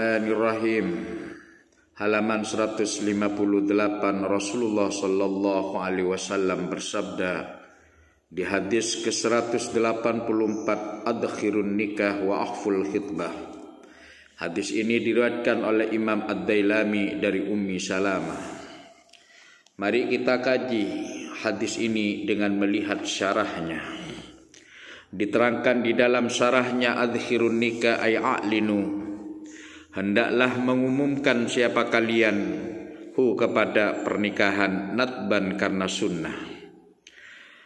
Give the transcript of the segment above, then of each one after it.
Bismillahirrahmanirrahim. Halaman 158 Rasulullah sallallahu alaihi wasallam bersabda di hadis ke-184, adkhirun nikah wa akhful khitbah. Hadis ini diriwayatkan oleh Imam Ad-Dailami dari Ummi Salamah. Mari kita kaji hadis ini dengan melihat syarahnya. Diterangkan di dalam syarahnya, adkhirun nikah ay a'linu, hendaklah mengumumkan siapa kalian kepada pernikahan, nadban karena sunnah.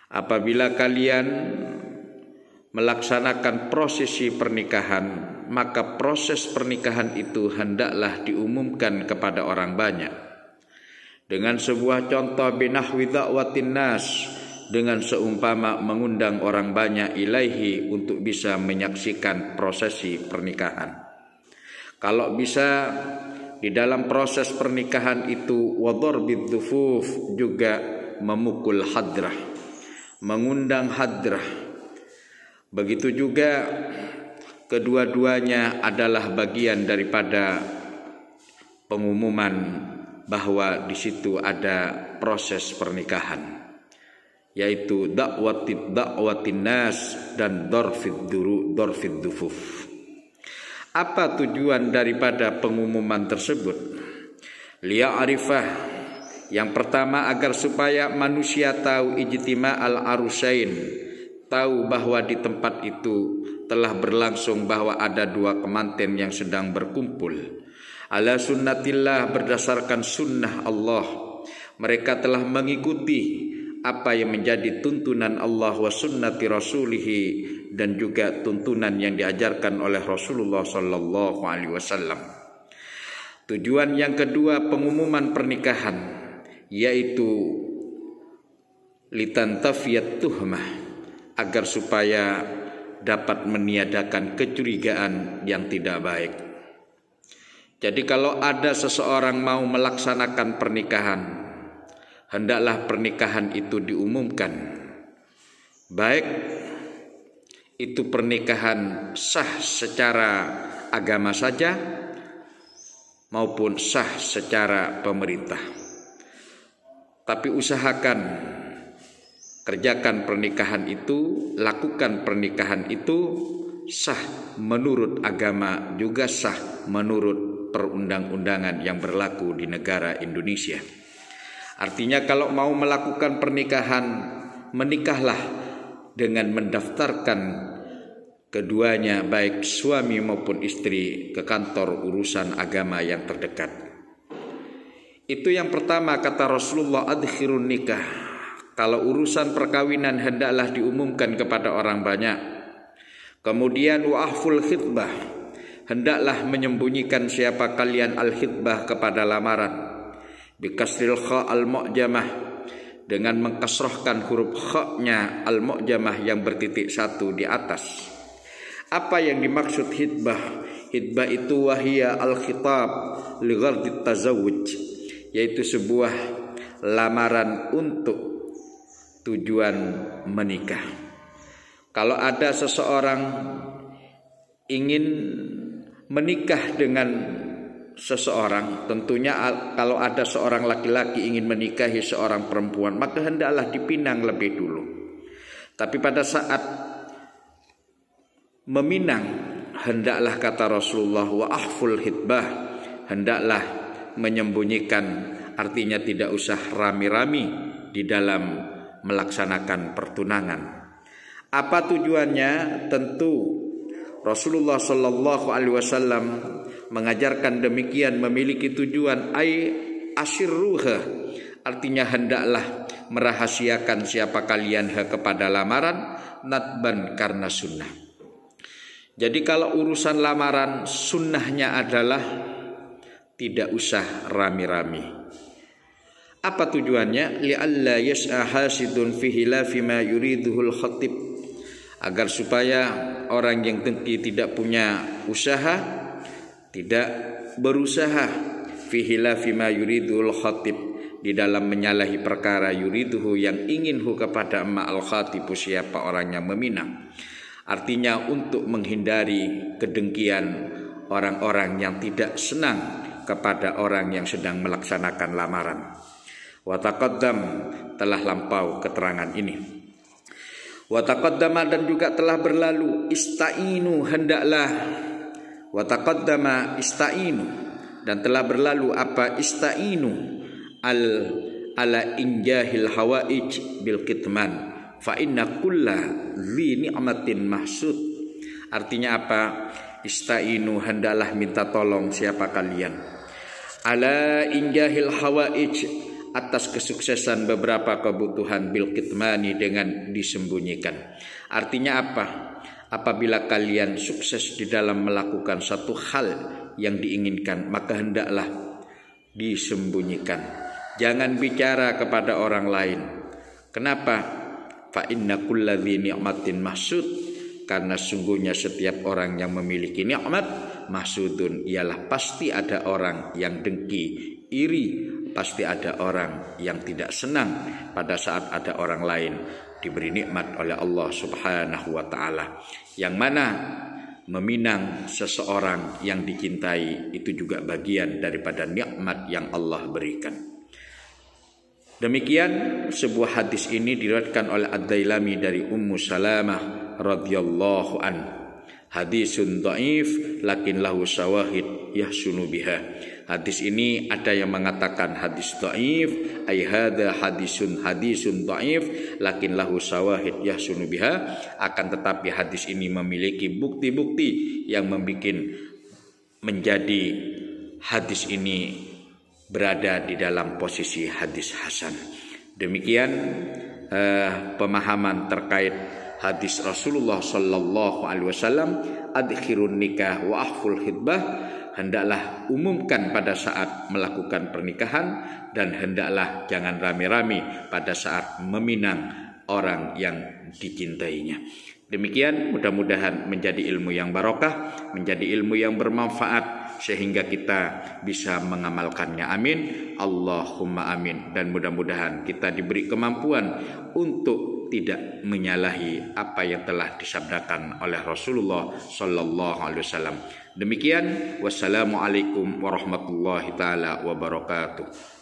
Apabila kalian melaksanakan prosesi pernikahan, maka proses pernikahan itu hendaklah diumumkan kepada orang banyak. Dengan sebuah contoh, binahwi da'watin nas, dengan seumpama mengundang orang banyak ilaihi untuk bisa menyaksikan prosesi pernikahan. Kalau bisa di dalam proses pernikahan itu wadharbid dhufuf, juga memukul hadrah, mengundang hadrah. Begitu juga kedua-duanya adalah bagian daripada pengumuman bahwa di situ ada proses pernikahan, yaitu da'watin nas dan dorfid dhufuf. Apa tujuan daripada pengumuman tersebut? Liya'rifah, yang pertama agar supaya manusia tahu ijtima al-arusain, tahu bahwa di tempat itu telah berlangsung bahwa ada dua kemanten yang sedang berkumpul. Ala sunnatillah, berdasarkan sunnah Allah. Mereka telah mengikuti apa yang menjadi tuntunan Allah wa sunnati rasulihi, dan juga tuntunan yang diajarkan oleh Rasulullah sallallahu alaihi wasallam. Tujuan yang kedua pengumuman pernikahan, yaitu litantafiyat tuhmah, agar supaya dapat meniadakan kecurigaan yang tidak baik. Jadi kalau ada seseorang mau melaksanakan pernikahan, hendaklah pernikahan itu diumumkan, baik itu pernikahan sah secara agama saja maupun sah secara pemerintah. Tapi usahakan kerjakan pernikahan itu, lakukan pernikahan itu sah menurut agama, juga sah menurut perundang-undangan yang berlaku di negara Indonesia. Artinya kalau mau melakukan pernikahan, menikahlah dengan mendaftarkan keduanya, baik suami maupun istri, ke kantor urusan agama yang terdekat. Itu yang pertama, kata Rasulullah, adkhirun nikah. Kalau urusan perkawinan hendaklah diumumkan kepada orang banyak. Kemudian wa ahful khitbah, hendaklah menyembunyikan siapa kalian al-khitbah kepada lamaran. Bikasril kha al-mu'jamah, dengan mengkasrahkan huruf kha-nya al-mu'jamah yang bertitik satu di atas. Apa yang dimaksud hitbah? Hitbah itu wahia al-khitab li ghardit tazawuj, yaitu sebuah lamaran untuk tujuan menikah. Kalau ada seseorang ingin menikah dengan seseorang, tentunya kalau ada seorang laki-laki ingin menikahi seorang perempuan, maka hendaklah dipinang lebih dulu. Tapi pada saat meminang, hendaklah, kata Rasulullah, wa ahful hitbah, hendaklah menyembunyikan, artinya tidak usah rami-rami di dalam melaksanakan pertunangan. Apa tujuannya? Tentu Rasulullah sallallahu alaihi wasallam mengajarkan demikian, memiliki tujuan ay asirruha, artinya hendaklah merahasiakan siapa kalian kepada lamaran, nadban karena sunnah. Jadi kalau urusan lamaran, sunnahnya adalah tidak usah rami-rami. Apa tujuannya? Li'alla yas'a hasidun fi hilafi ma yuriduhul khatib, agar supaya orang yang dengki tidak punya usaha, tidak berusaha fi hilafi ma yuridul khatib, di dalam menyalahi perkara yuriduhu yang ingin kepada ma'al khatibu, siapa orang yang meminang. Artinya untuk menghindari kedengkian orang-orang yang tidak senang kepada orang yang sedang melaksanakan lamaran. Wa taqaddam, telah lampau keterangan ini. Wa taqaddama, dan juga telah berlalu, istainu, hendaklah. Wa taqaddama istainu, dan telah berlalu apa? Istainu ala injahil hawaij bil kitman fa inna kulla dzi ni'matin mahsud. Artinya apa? Istainu, hendaklah minta tolong siapa kalian, ala injahil hawaij, atas kesuksesan beberapa kebutuhan, bil kitmani, dengan disembunyikan. Artinya apa? Apabila kalian sukses di dalam melakukan satu hal yang diinginkan, maka hendaklah disembunyikan. Jangan bicara kepada orang lain. Kenapa? Fa inna kulla dzi ni'matin mahsud, karena sungguhnya setiap orang yang memiliki nikmat, mahsudun, ialah pasti ada orang yang dengki, iri, pasti ada orang yang tidak senang pada saat ada orang lain diberi nikmat oleh Allah Subhanahu wa taala. Yang mana meminang seseorang yang dicintai itu juga bagian daripada nikmat yang Allah berikan. Demikian sebuah hadis ini diriwayatkan oleh Ad-Dailami dari Ummu Salamah radhiyallahu an. Hadisun dhaif lakin lahu syawahid yahsunu biha. Hadis ini ada yang mengatakan hadis dhaif, ay hadza hadisun dhaif lakin lahu syawahid yahsunu biha. Akan tetapi hadis ini memiliki bukti-bukti yang membuat menjadi hadis ini berada di dalam posisi hadis hasan. Demikian pemahaman terkait hadis Rasulullah sallallahu alaihi wasallam, adkhirun nikah wa ahful khitbah, hendaklah umumkan pada saat melakukan pernikahan, dan hendaklah jangan rame-rame pada saat meminang orang yang dicintainya. Demikian, mudah-mudahan menjadi ilmu yang barokah, menjadi ilmu yang bermanfaat, sehingga kita bisa mengamalkannya. Amin, Allahumma amin. Dan mudah-mudahan kita diberi kemampuan untuk tidak menyalahi apa yang telah disabdakan oleh Rasulullah sallallahu alaihi wasallam. Demikian, wassalamualaikum warahmatullahi taala wabarakatuh.